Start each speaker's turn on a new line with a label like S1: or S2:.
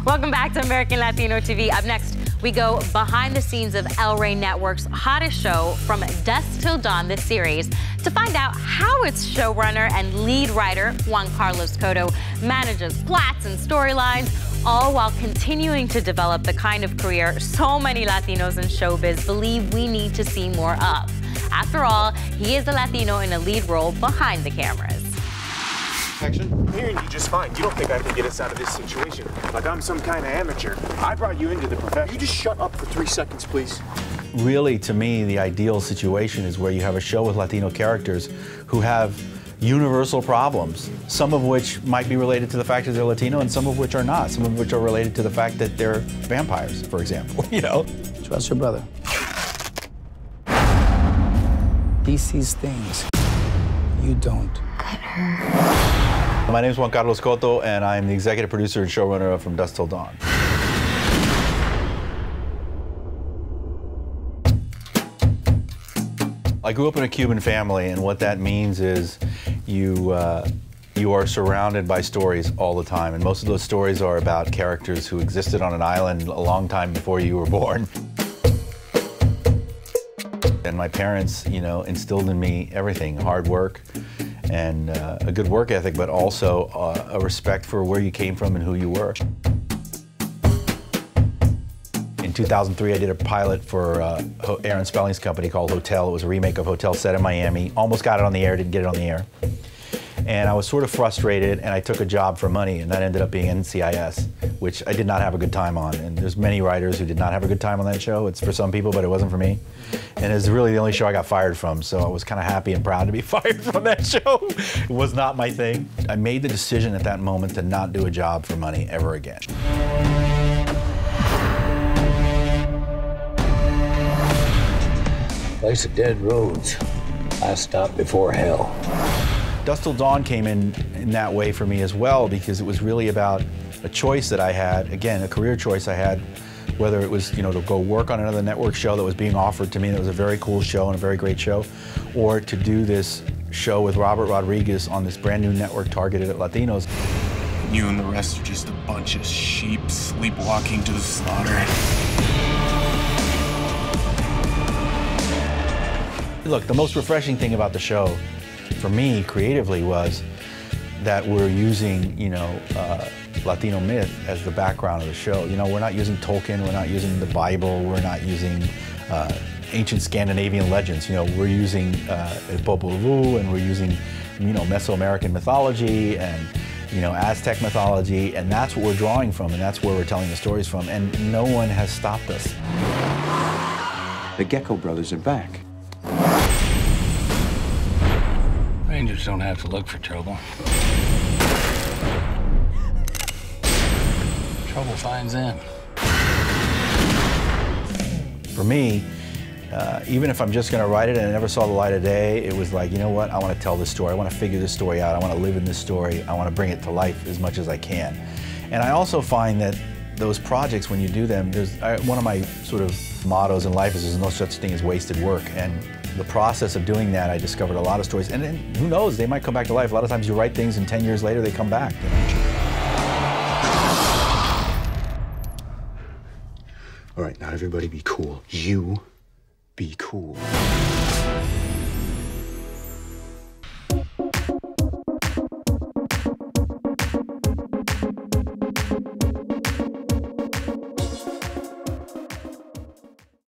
S1: Welcome back to American Latino TV. Up next, we go behind the scenes of El Rey Network's hottest show, From Dusk Till Dawn, this series, to find out how its showrunner and lead writer, Juan Carlos Coto, manages plots and storylines, all while continuing to develop the kind of career so many Latinos in showbiz believe we need to see more of. After all, he is a Latino in a lead role behind the cameras.
S2: Action. I'm hearing you just fine. You don't think I can get us out of this situation? Like I'm some kind of amateur. I brought you into the profession. You just shut up for 3 seconds, please.
S3: Really, to me, the ideal situation is where you have a show with Latino characters who have universal problems, some of which might be related to the fact that they're Latino and some of which are not, some of which are related to the fact that they're vampires, for example, you know?
S4: Trust your brother. He sees things you don't.
S3: My name is Juan Carlos Coto, and I'm the executive producer and showrunner of From Dusk Till Dawn. I grew up in a Cuban family, and what that means is you are surrounded by stories all the time, and most of those stories are about characters who existed on an island a long time before you were born. And my parents, you know, instilled in me everything, hard work and a good work ethic, but also a respect for where you came from and who you were. In 2003, I did a pilot for Aaron Spelling's company called Hotel. It was a remake of Hotel set in Miami. Almost got it on the air, didn't get it on the air. And I was sort of frustrated, and I took a job for money, and that ended up being NCIS, which I did not have a good time on. And there's many writers who did not have a good time on that show. It's for some people, but it wasn't for me. And it's really the only show I got fired from, so I was kind of happy and proud to be fired from that show. It was not my thing. I made the decision at that moment to not do a job for money ever again.
S4: Place of dead roads. Last stop before hell.
S3: Dusk Till Dawn came in that way for me as well, because it was really about a choice that I had, again, a career choice I had, whether it was, you know, to go work on another network show that was being offered to me, that was a very cool show and a very great show, or to do this show with Robert Rodriguez on this brand new network targeted at Latinos.
S2: You and the rest are just a bunch of sheep sleepwalking to the slaughter.
S3: Look, the most refreshing thing about the show, for me, creatively, was that we're using, you know, Latino myth as the background of the show. You know, we're not using Tolkien, we're not using the Bible, we're not using ancient Scandinavian legends. You know, we're using El Popol Vuh, and we're using, you know, Mesoamerican mythology and, you know, Aztec mythology, and that's what we're drawing from, and that's where we're telling the stories from, and no one has stopped us.
S5: The Gecko brothers are back.
S4: Rangers don't have to look for trouble. Trouble finds them.
S3: For me, even if I'm just going to write it and it never saw the light of day, it was like, you know what, I want to tell this story. I want to figure this story out. I want to live in this story. I want to bring it to life as much as I can. And I also find that those projects, when you do them, one of my sort of mottos in life is there's no such thing as wasted work. And the process of doing that, I discovered a lot of stories. And then, who knows, they might come back to life. A lot of times you write things and 10 years later they come back. You know?
S5: All right, now everybody be cool. You be cool.